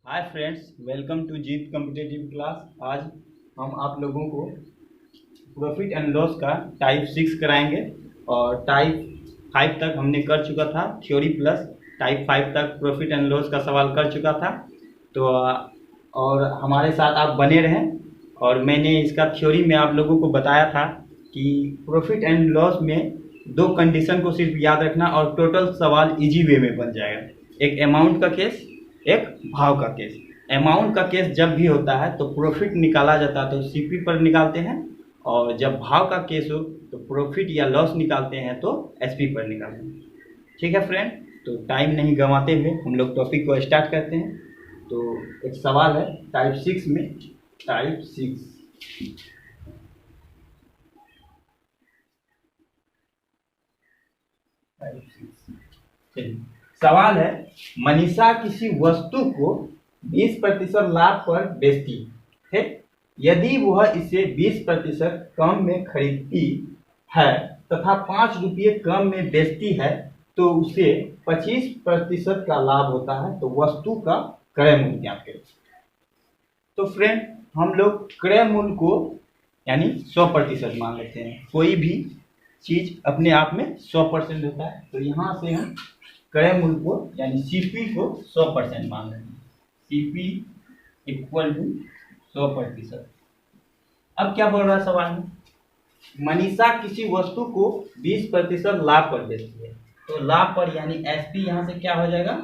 Hi friends, welcome to Jeet competitive class. आज हम आप लोगों को प्रॉफिट एंड लॉस का टाइप 6 कराएंगे और टाइप 5 तक हमने कर चुका था थ्योरी प्लस। टाइप 5 तक प्रॉफिट एंड लॉस का सवाल कर चुका था। तो और हमारे साथ आप बने रहें। और मैंने इसका थ्योरी में आप लोगों को बताया था कि प्रॉफिट एंड लॉस में दो कंडीशन को सिर्फ याद रखना और टोटल सवाल इजी वे में बन जाएगा। एक अमाउंट का केस, एक भाव का केस। अमाउंट का केस जब भी होता है तो प्रॉफिट निकाला जाता है तो सीपी पर निकालते हैं, और जब भाव का केस हो तो प्रॉफिट या लॉस निकालते हैं तो एसपी पर निकालते हैं। ठीक है फ्रेंड, तो टाइम नहीं गंवाते हुए हम लोग टॉपिक को स्टार्ट करते हैं। तो एक सवाल है टाइप 6 में। टाइप 6 सवाल है, मनीषा किसी वस्तु को 20% लाभ पर बेचती है। यदि वह इसे 20% कम में खरीदती है तथा 5 रुपये कम में बेचती है तो उसे 25% का लाभ होता है, तो वस्तु का क्रय मूल्य ज्ञात करें। तो फ्रेंड, हम लोग क्रय मूल्य को यानी 100% मान लेते हैं। कोई भी चीज अपने आप में 100% होता है, तो यहाँ से हम क्रय मूल्य को यानी सीपी को 100% मान लेते हैं। CP equal to 100%। अब क्या बोल रहा है सवाल में, मनीषा किसी वस्तु को 20% लाभ पर बेचती है। तो लाभ पर यानी एसपी यहाँ से क्या हो जाएगा,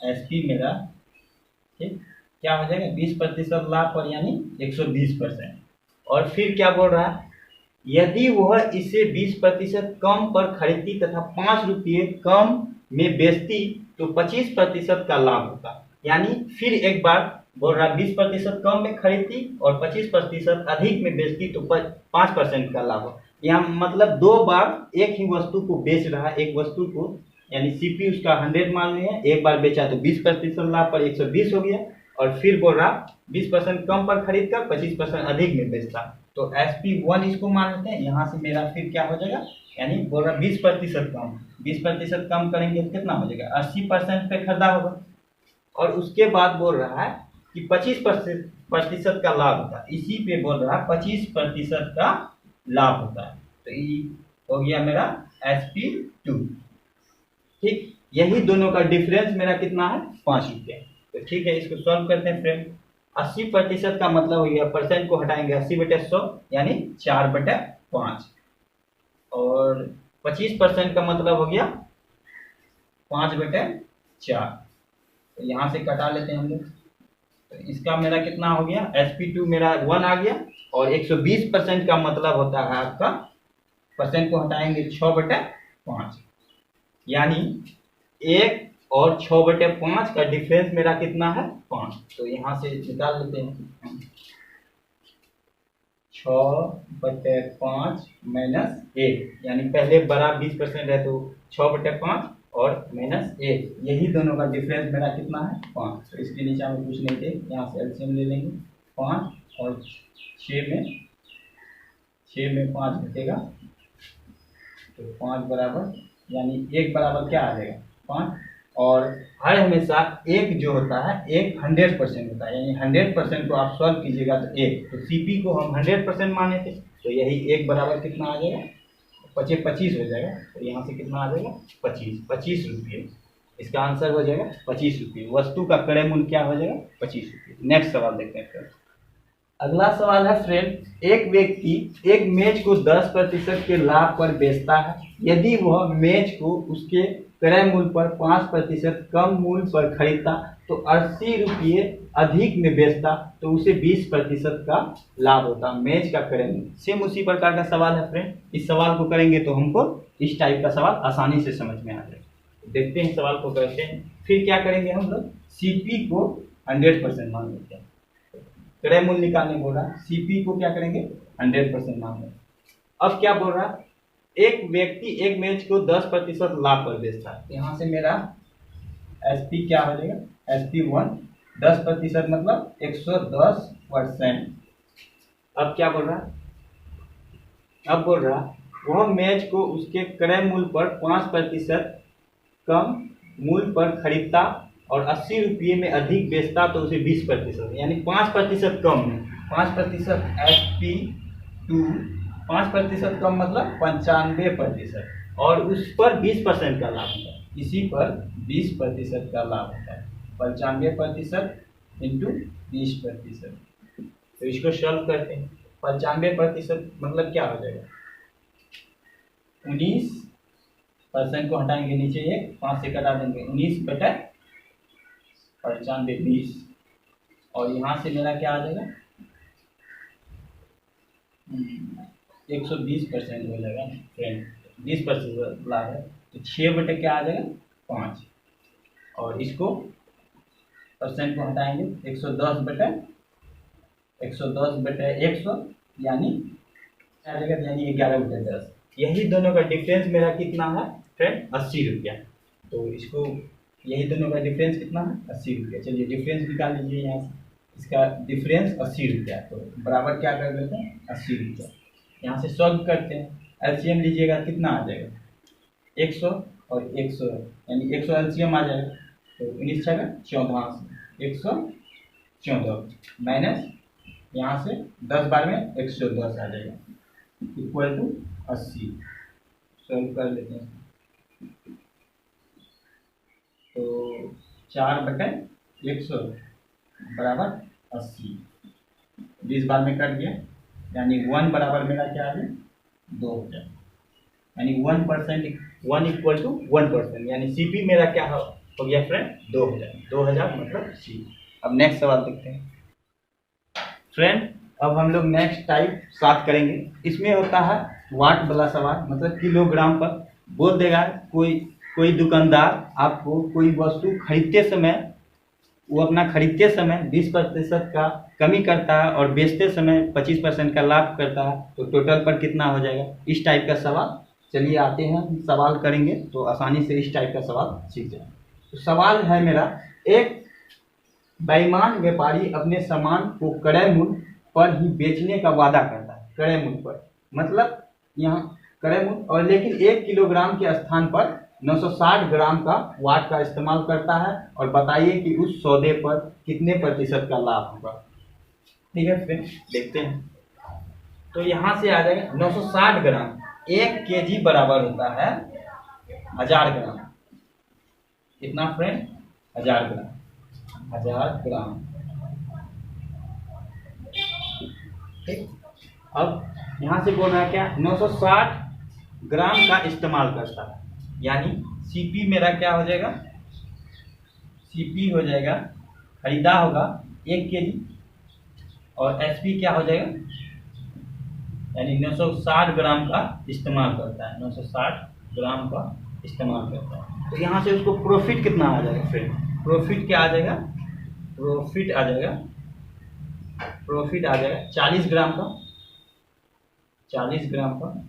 एसपी मेरा ठीक क्या हो जाएगा 20% लाभ पर यानी 120%। और फिर क्या बोल रहा है, यदि वह इसे 20% कम पर खरीदती तथा 5 रुपये कम में बेचती तो 25% का लाभ होता। यानी फिर एक बार बोल रहा 20% कम में खरीदती और 25% अधिक में बेचती तो 5% का लाभ हो। यहाँ मतलब दो बार एक ही वस्तु को बेच रहा है, एक वस्तु को यानी सीपी उसका 100 मान लिया, एक बार बेचा तो 20% लाभ पर 120 हो गया। और फिर बोल रहा 20% कम पर खरीद कर 25% अधिक में बेचता, तो SP1 इसको मान लेते हैं। यहाँ से मेरा फिर क्या हो जाएगा, यानी बोल रहा 20% कम, 20% कम करेंगे तो कितना हो जाएगा 80% पे खरीदा होगा। और उसके बाद बोल रहा है कि 25% का लाभ होता है, इसी पे बोल रहा है 25% का लाभ होता है। तो ये हो गया मेरा SP2। ठीक, यही दोनों का डिफरेंस मेरा कितना है 5 रुपये। तो ठीक है, इसको सॉल्व करते हैं फ्रेंड। 80% का मतलब हो गया, परसेंट को हटाएंगे 80/100 यानी 4/5। और 25% का मतलब हो गया 5/4। तो यहाँ से कटा लेते हैं हम लोग। तो इसका मेरा कितना हो गया, SP2 मेरा 1 आ गया। और 120% का मतलब होता है आपका, परसेंट को हटाएंगे 6/5, यानी 1 और 6/5 का डिफरेंस मेरा कितना है 5। तो यहाँ से निकाल लेते हैं 6/5 माइनस 1, यानी पहले बड़ा 20% है तो 6/5 और -1, यही दोनों का डिफरेंस मेरा कितना है 5। तो इसके नीचे हमें कुछ नहीं थे, यहाँ से एलसीएम ले लेंगे 5 और 6 में 5 घटेगा तो 5 बराबर, यानी 1 बराबर क्या आ जाएगा 5। और हर हमेशा एक जो होता है एक 100% होता है, यानी 100% को आप सॉल्व कीजिएगा तो 1, तो सीपी को हम 100% माने थे, तो यही 1 बराबर कितना आ जाएगा 25 हो जाएगा। तो यहाँ से कितना आ जाएगा 25 रुपये। इसका आंसर हो जाएगा 25 रुपये। वस्तु का क्रय मूल्य क्या हो जाएगा 25 रुपये। नेक्स्ट सवाल देखते हैं फ्रेंड। अगला सवाल है फ्रेंड, एक व्यक्ति एक मेज को 10% के लाभ पर बेचता है। यदि वह मेज को उसके क्रय मूल्य पर 5% कम मूल्य पर खरीदता तो 80 रुपये अधिक में बेचता तो उसे 20% का लाभ होता। मेज का क्रय मूल्य सेम उसी प्रकार का सवाल है फ्रेंड। इस सवाल को करेंगे तो हमको इस टाइप का सवाल आसानी से समझ में आ जाएगा। देखते हैं सवाल को करते हैं। फिर क्या करेंगे हम लोग, सीपी को 100% मान लेते हैं। क्रय मूल्य निकालने बोल रहा, सीपी को क्या करेंगे 100% मान लेंगे। अब क्या बोल रहा, एक व्यक्ति एक मेज को 10% लाभ पर बेचता है। यहाँ से मेरा एसपी क्या हो जाएगा, SP1 10% मतलब 110%। अब क्या बोल रहा, अब बोल रहा वह मेज को उसके क्रय मूल्य पर 5% कम मूल्य पर खरीदता और 80 रुपये में अधिक बेचता तो उसे 20%, यानी 5% कम है। 5% SP टू 5% कम मतलब 95%, और उस पर 20% का लाभ होता है। इसी पर 20% का लाभ होता है। 95% इंटू 20%। तो इसको सॉल्व करते हैं। 95% मतलब क्या हो जाएगा, 19% को हटाएंगे नीचे, एक 5 से कटा देंगे, 19/95 20, और यहाँ से मेरा क्या आ जाएगा 120% हो जाएगा फ्रेंड। 20% लाभ है तो 6 बटे क्या आ जाएगा 5, और इसको परसेंट को हटाएंगे, 110/100 यानी आ जाएगा, यानी 11/10। यही दोनों का डिफरेंस मेरा कितना है फ्रेंड, 80 रुपया। तो इसको यही दोनों का डिफरेंस कितना है 80 रुपया। चलिए डिफरेंस निकाल लीजिए यहाँ से, इसका डिफरेंस 80 रुपया, तो बराबर क्या कर देते हैं 80 रुपया। यहाँ से सॉल्व करते हैं, एलसीएम लीजिएगा कितना आ जाएगा 100 और 100, यानी 100 एलसीएम आ जाएगा, तो 19 छः 14, 114 माइनस यहाँ से 10 बार में 110 आ जाएगा, इक्वल टू 80। सॉल्व कर लेते हैं, तो 4/100 बराबर 80, 20 बार में कट गया, यानी 1 बराबर मेरा क्या आ गया 2000, यानी 1%, 1 इक्वल टू 1%, यानी सीपी मेरा क्या हो गया फ्रेंड 2000 मतलब सी। अब नेक्स्ट सवाल देखते हैं फ्रेंड। अब हम लोग नेक्स्ट टाइप 7 करेंगे। इसमें होता है वाट वाला सवाल, मतलब किलोग्राम पर बोल देगा कोई दुकानदार आपको कोई वस्तु खरीदते समय, वो अपना खरीदते समय 20% का कमी करता है और बेचते समय 25% का लाभ करता है, तो टोटल पर कितना हो जाएगा, इस टाइप का सवाल। चलिए आते हैं सवाल करेंगे तो आसानी से इस टाइप का सवाल सीख जाए। तो सवाल है मेरा, एक बेईमान व्यापारी अपने सामान को क्रय मूल्य पर ही बेचने का वादा करता है, क्रय मूल्य पर मतलब यहाँ क्रय मूल्य, और लेकिन 1 किलोग्राम के स्थान पर 960 ग्राम का वाट का इस्तेमाल करता है, और बताइए कि उस सौदे पर कितने प्रतिशत का लाभ होगा। ठीक है फ्रेंड, देखते हैं। तो यहाँ से आ जाएगा 960 ग्राम, 1 केजी बराबर होता है 1000 ग्राम। कितना फ्रेंड 1000 ग्राम, 1000 ग्राम। ठीक, अब यहाँ से बोलना है क्या 960 ग्राम का इस्तेमाल करता है, यानी सीपी मेरा क्या हो जाएगा, सीपी हो जाएगा खरीदा होगा 1 केजी, और एसपी क्या हो जाएगा, यानी 960 ग्राम का इस्तेमाल करता है, 960 ग्राम का इस्तेमाल करता है। तो यहाँ से उसको प्रॉफिट कितना आ जाएगा फ्रेंड, प्रॉफिट क्या आ जाएगा, प्रॉफिट आ जाएगा 40 ग्राम का, 40 ग्राम का।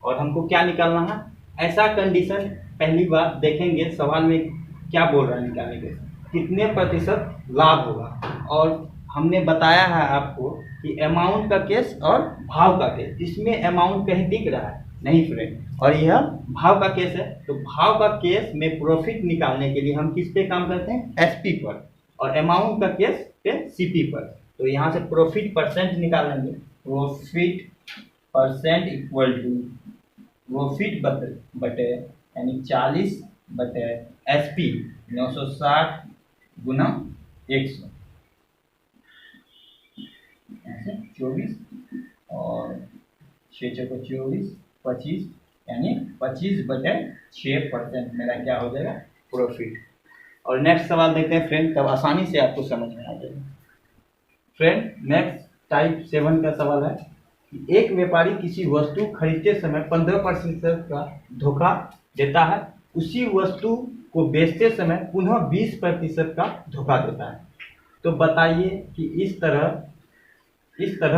और हमको क्या निकालना है, ऐसा कंडीशन पहली बार देखेंगे सवाल में क्या बोल रहा है निकालने के, कितने प्रतिशत लाभ होगा। और हमने बताया है आपको कि अमाउंट का केस और भाव का केस, इसमें अमाउंट कहीं दिख रहा है नहीं फ्रेंड, और यह भाव का केस है। तो भाव का केस में प्रॉफिट निकालने के लिए हम किस पे काम करते हैं, एसपी पर, और अमाउंट का केस पे सीपी पर। तो यहाँ से प्रॉफिट परसेंट निकालेंगे, profit percent equal to profit बटे यानी 40 बटे एसपी 960 गुना 100, 24, और 6 को 24, 25, यानी 25/6% मेरा क्या हो जाएगा प्रॉफिट। और नेक्स्ट सवाल देखते हैं फ्रेंड, तब आसानी से आपको समझ में आ जाएगा। फ्रेंड नेक्स्ट टाइप 7 का सवाल है कि एक व्यापारी किसी वस्तु खरीदते समय 15% का धोखा देता है, उसी वस्तु को बेचते समय पुनः 20% का धोखा देता है। तो बताइए कि इस तरह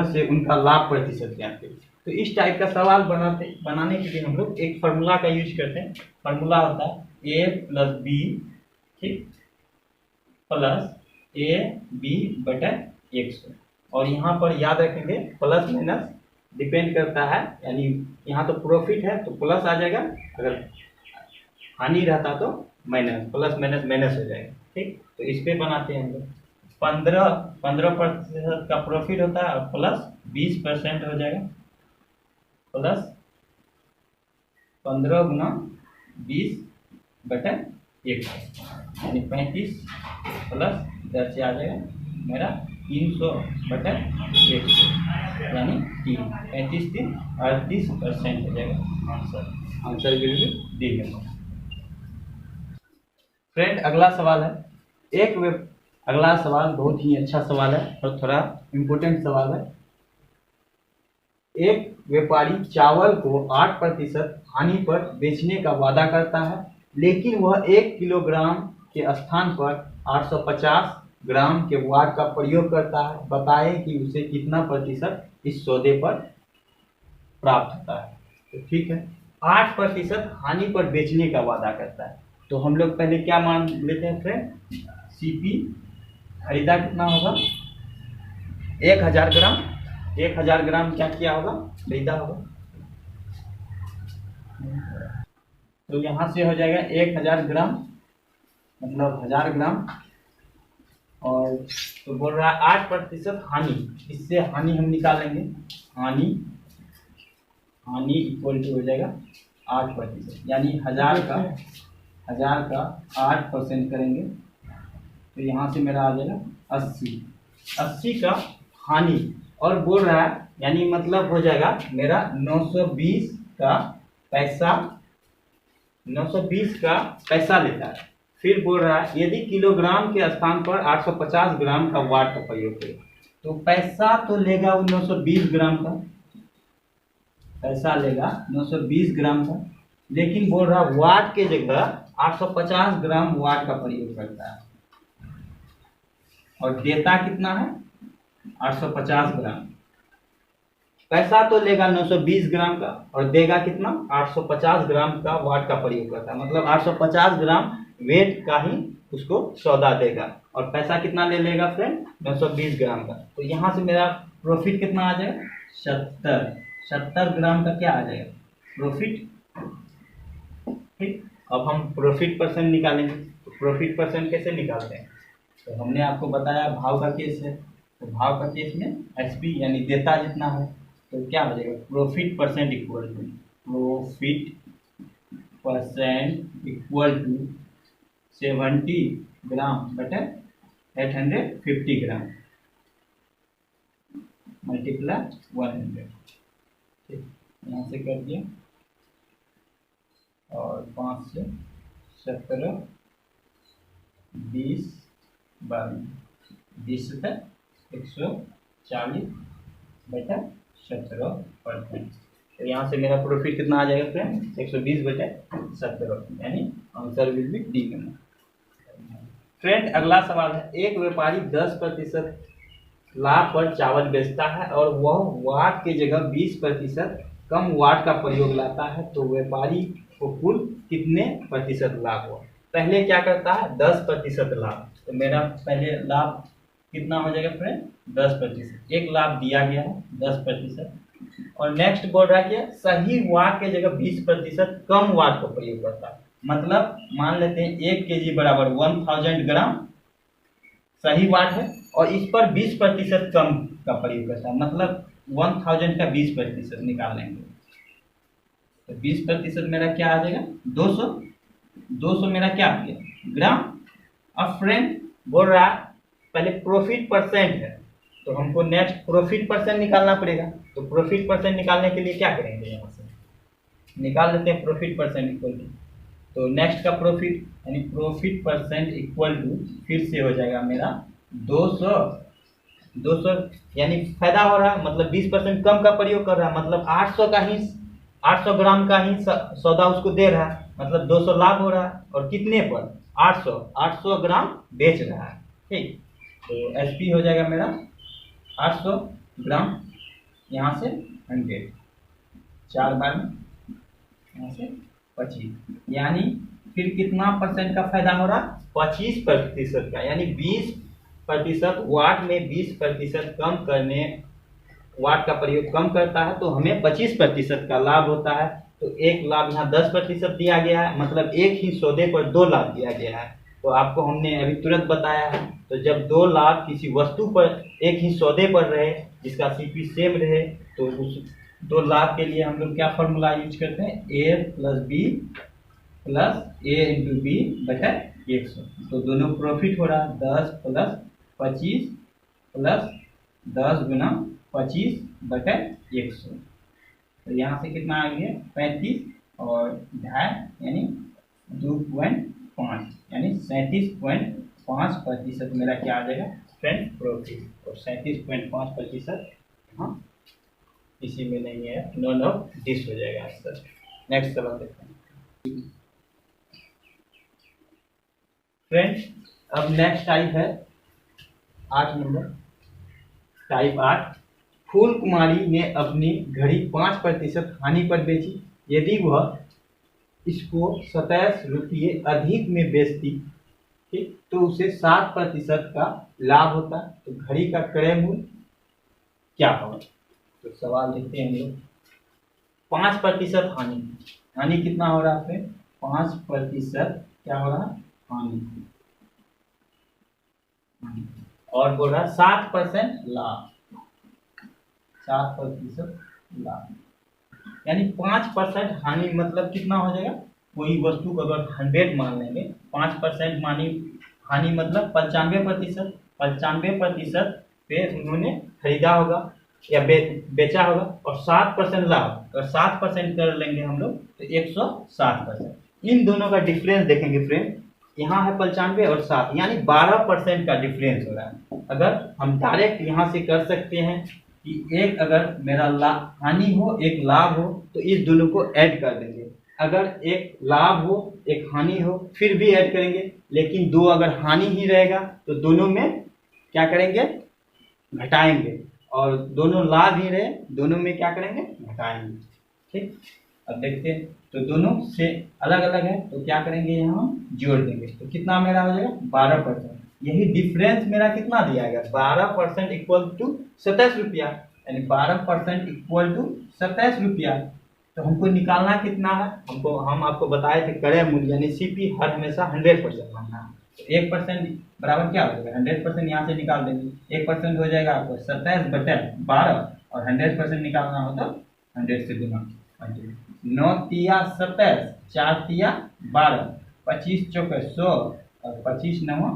से उनका लाभ प्रतिशत क्या है। तो इस टाइप का सवाल बनाने के लिए हम लोग एक फार्मूला का यूज करते हैं। फार्मूला होता है a + b, ठीक, प्लस ab/100, और यहाँ पर याद रखेंगे प्लस माइनस डिपेंड करता है, यानी यहाँ तो प्रॉफिट है तो प्लस आ जाएगा, अगर हानि रहता तो माइनस, प्लस माइनस माइनस हो जाएगा। ठीक, तो इस पे बनाते हैं हम लोग। 15% का प्रॉफिट होता है और प्लस 20% हो जाएगा, प्लस 15 गुना 20/1 यानी 35 प्लस इधर से आ जाएगा मेरा 300/1 यानी 35 हो जाएगा answer will be D. Friend अगला सवाल है, अगला सवाल बहुत ही अच्छा सवाल है और थोड़ा इम्पोर्टेंट सवाल है। एक व्यापारी चावल को 8% हानि पर बेचने का वादा करता है, लेकिन वह 1 किलोग्राम के स्थान पर 850 ग्राम के वाट का प्रयोग करता है। बताएं कि उसे कितना प्रतिशत इस सौदे पर प्राप्त होता है। तो ठीक है, 8% हानि पर बेचने का वादा करता है, तो हम लोग पहले क्या मान लेते हैं फ्रेंड, सीपी खरीदा कितना होगा, 1000 ग्राम। 1000 ग्राम क्या किया होगा, खरीदा होगा। तो यहाँ से हो जाएगा 1000 ग्राम मतलब 1000 ग्राम, और तो बोल रहा है 8% हानि, इससे हानि हम निकालेंगे। हानि इक्वल टू हो जाएगा 8%, यानी 1000 का 8% करेंगे तो यहाँ से मेरा आ जाएगा 80 का हानि, और बोल रहा है यानी मतलब हो जाएगा मेरा 920 का पैसा लेता है। फिर बोल रहा है यदि किलोग्राम के स्थान पर 850 ग्राम का वाट का प्रयोग करें, तो पैसा तो लेगा वो 920 ग्राम का, पैसा लेगा 920 ग्राम का, लेकिन बोल रहा वाट के जगह 850 ग्राम वाट का प्रयोग करता है, और देता कितना है 850 ग्राम। पैसा तो लेगा 920 ग्राम का और देगा कितना 850 ग्राम का वाट का प्रयोग करता है, मतलब 850 ग्राम वेट का ही उसको सौदा देगा, और पैसा कितना ले लेगा फ्रेंड 920 ग्राम का। तो यहाँ से मेरा प्रॉफिट कितना आ जाएगा 70 ग्राम का क्या आ जाएगा प्रॉफिट। ठीक, अब हम प्रॉफिट परसेंट निकालेंगे। तो प्रॉफिट परसेंट कैसे निकालते हैं, तो हमने आपको बताया भाव का केस है, तो भाव का केस में एसपी यानी देता जितना है, तो क्या हो जाएगा प्रॉफिट परसेंट इक्वल टू 70 ग्राम बटे 850 ग्राम मल्टीप्लाई 100। ठीक, यहाँ से कर दिया, और 5 से 17 20 से 140 बटा 17%। तो यहाँ से मेरा प्रॉफिट कितना आ जाएगा फ्रेंड 120 बटे 17, यानी आंसर विल बी डी करना। फ्रेंड अगला सवाल है, एक व्यापारी 10% लाभ पर चावल बेचता है और वह वाट के जगह 20% कम वाट का प्रयोग लाता है, तो व्यापारी को कुल कितने प्रतिशत लाभ हुआ। पहले क्या करता है 10% लाभ, तो मेरा पहले लाभ कितना हो जाएगा फ्रेंड 10%, एक लाभ दिया गया है 10%, और नेक्स्ट बोल रहा है कि सही वाट के जगह 20% कम वाट का प्रयोग करता है, मतलब मान लेते हैं 1 kg बराबर 1000 ग्राम सही वाट है, और इस पर 20% कम का प्रयोग करता है, मतलब 1000 का 20% निकाल लेंगे, तो 20% मेरा क्या आ जाएगा 200 मेरा क्या आ गया ग्राम। अब फ्रेंड बोल रहा है पहले प्रॉफिट परसेंट है, तो हमको नेक्स्ट प्रॉफिट परसेंट निकालना पड़ेगा, तो प्रॉफिट परसेंट निकालने के लिए क्या करेंगे, यहाँ से निकाल लेते हैं प्रॉफिट परसेंट इक्वल टू, तो नेक्स्ट का प्रॉफिट यानी प्रॉफिट परसेंट इक्वल टू फिर से हो जाएगा मेरा 200 यानी फायदा हो रहा है, मतलब 20% कम का प्रयोग कर रहा है, मतलब 800 ग्राम का ही सौदा उसको दे रहा है, मतलब 200 लाभ हो रहा है, और कितने पर 800 ग्राम बेच रहा है। ठीक, तो एसपी हो जाएगा मेरा 800 ग्राम, यहाँ से 100 4 बार में यहाँ से 25, यानी फिर कितना परसेंट का फायदा हो रहा 25% का, यानी 20% वाट में 20% कम करने वाट का प्रयोग कम करता है, तो हमें 25% का लाभ होता है। तो एक लाभ यहाँ 10% दिया गया है, मतलब एक ही सौदे पर 2 लाभ दिया गया है, तो आपको हमने अभी तुरंत बताया है। तो जब दो लाभ किसी वस्तु पर एक ही सौदे पर रहे जिसका सीपी सेम रहे, तो उस दो लाभ के लिए हम लोग क्या फॉर्मूला यूज करते हैं, ए प्लस बी प्लस ए इंटू बी बटा 100। तो दोनों प्रॉफिट हो रहा है 10 प्लस 25 प्लस 10 गुना 25 बटा 100। तो यहाँ से कितना आ गया 35 और 2.5 यानी 2.5 यानी 37.5% मेरा क्या आ जाएगा फ्रेंड प्रॉफिट। और 37.5% हाँ इसी में नहीं है, नॉन ऑफ दिस हो जाएगा आंसर। नेक्स्ट सवाल देखते हैं फ्रेंड। अब नेक्स्ट टाइप है 8 नंबर, टाइप 8। फूल कुमारी ने अपनी घड़ी 5% हानि पर बेची। यदि वह इसको 27 रुपये अधिक में बेचती, ठीक, तो उसे 7% का लाभ होता। तो घड़ी का क्रय मूल्य क्या होगा? तो सवाल देखते हैं हम लोग। 5% हानि, हानि कितना हो रहा है? 5% क्या हो रहा है? हानि। और बोल रहा 7% लाभ, 7% लाभ यानी 5% हानि मतलब कितना हो जाएगा? कोई वस्तु को अगर 100 मान लेंगे, 5% हानि मतलब 95%। 95% पे उन्होंने खरीदा होगा या बेचा होगा, और 7% लाभ, और 7% कर लेंगे हम लोग तो 107%। इन दोनों का डिफरेंस देखेंगे फ्रेंड, यहाँ है 95 और 7 यानी 12% का डिफरेंस हो रहा है। अगर हम डायरेक्ट यहाँ से कर सकते हैं कि एक अगर मेरा हानि हो एक लाभ हो तो इस दोनों को ऐड कर देंगे। अगर एक लाभ हो एक हानि हो फिर भी ऐड करेंगे, लेकिन दो अगर हानि ही रहेगा तो दोनों में क्या करेंगे? घटाएंगे। और दोनों लाभ ही रहे दोनों में क्या करेंगे? घटाएंगे। ठीक, अब देखते हैं। तो दोनों से अलग अलग है तो क्या करेंगे? यहाँ जोड़ देंगे तो कितना मेरा हो जाएगा? 12%। यही डिफरेंस मेरा कितना दिया गया? 12% इक्वल टू 27 रुपया, यानी 12% इक्वल टू 27 रुपया। तो हमको निकालना कितना है? हम आपको बताए थे क्रय मूल्य यानी सीपी हर हमेशा 100% मानना है। तो 1% बराबर क्या हो जाएगा? 100% यहाँ से निकाल देंगे। 1% हो जाएगा आपको 27/12, और 100% निकालना हो तो 100 से गुना। 9 तिया 27, 4 तिया 12, 25 चौके 100 और 25 नवा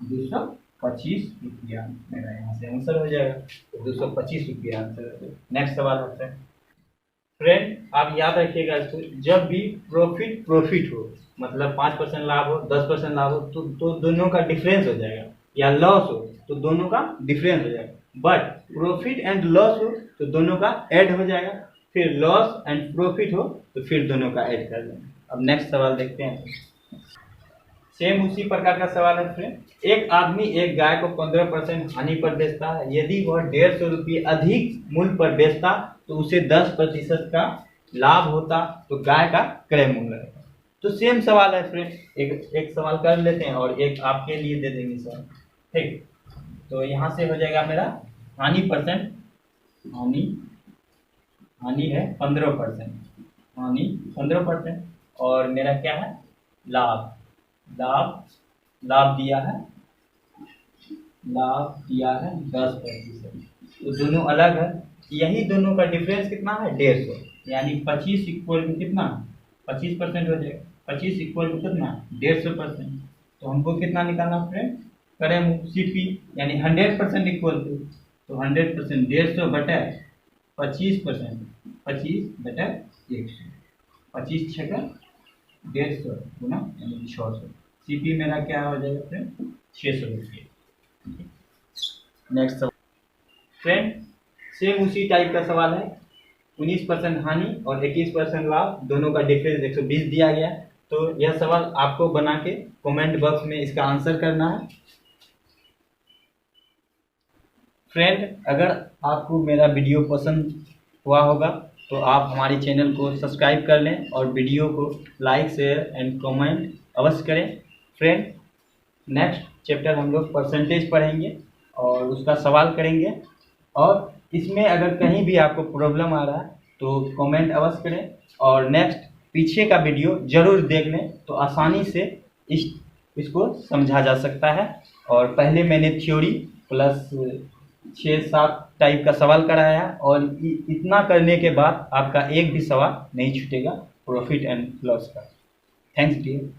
225 रुपया मेरा यहाँ से आंसर हो जाएगा। तो 225 रुपया आंसर। नेक्स्ट सवाल होता है फ्रेंड, आप याद रखिएगा इसको, जब भी प्रॉफिट हो मतलब 5% लाभ हो 10% लाभ हो तो दोनों का डिफरेंस हो जाएगा, या लॉस हो तो दोनों का डिफरेंस हो जाएगा। बट प्रॉफिट एंड लॉस हो तो दोनों का ऐड हो जाएगा, फिर लॉस एंड प्रॉफिट हो तो फिर दोनों का ऐड कर देंगे। अब नेक्स्ट सवाल देखते हैं। सेम उसी प्रकार का सवाल है फ्रेंड। एक आदमी एक गाय को 15% हानि पर बेचता है। यदि वह 150 रुपये अधिक मूल्य पर बेचता तो उसे 10% का लाभ होता। तो गाय का क्रय मूल्य रहेगा। तो सेम सवाल है फ्रेंड, एक सवाल कर लेते हैं और एक आपके लिए दे देंगे सर। ठीक, तो यहाँ से हो जाएगा मेरा हानि परसेंट, हानि है 15%, हानि 15%, और मेरा क्या है? लाभ दिया है 10%। तो दोनों अलग है, यही दोनों का डिफरेंस कितना है? 150, यानी 25 इक्वल टू कितना? 25% हो जाएगा। 25 इक्वल टू कितना? 150%। तो हमको कितना निकालना फ्रेंड? करें सीपी यानी 100% इक्वल टू, तो 100% 150 बटा 25%, 25 बटा 100, 25 छः 150 गुना यानी 600। सीपी मेरा क्या हो जाएगा फ्रेंड? 600 रुपये। नेक्स्ट फ्रेंड, सेम उसी टाइप का सवाल है। 19% हानि और 21% लाभ, दोनों का डिफरेंस 120 दिया गया। तो यह सवाल आपको बना के कमेंट बॉक्स में इसका आंसर करना है। फ्रेंड, अगर आपको मेरा वीडियो पसंद हुआ होगा तो आप हमारे चैनल को सब्सक्राइब कर लें और वीडियो को लाइक शेयर एंड कमेंट अवश्य करें। फ्रेंड, नेक्स्ट चैप्टर हम लोग परसेंटेज पढ़ेंगे और उसका सवाल करेंगे। और इसमें अगर कहीं भी आपको प्रॉब्लम आ रहा है तो कमेंट अवश्य करें, और नेक्स्ट पीछे का वीडियो जरूर देख लें तो आसानी से इस इसको समझा जा सकता है। और पहले मैंने थ्योरी प्लस 6-7 टाइप का सवाल कराया और इतना करने के बाद आपका एक भी सवाल नहीं छूटेगा प्रॉफिट एंड लॉस का। Thanks dear.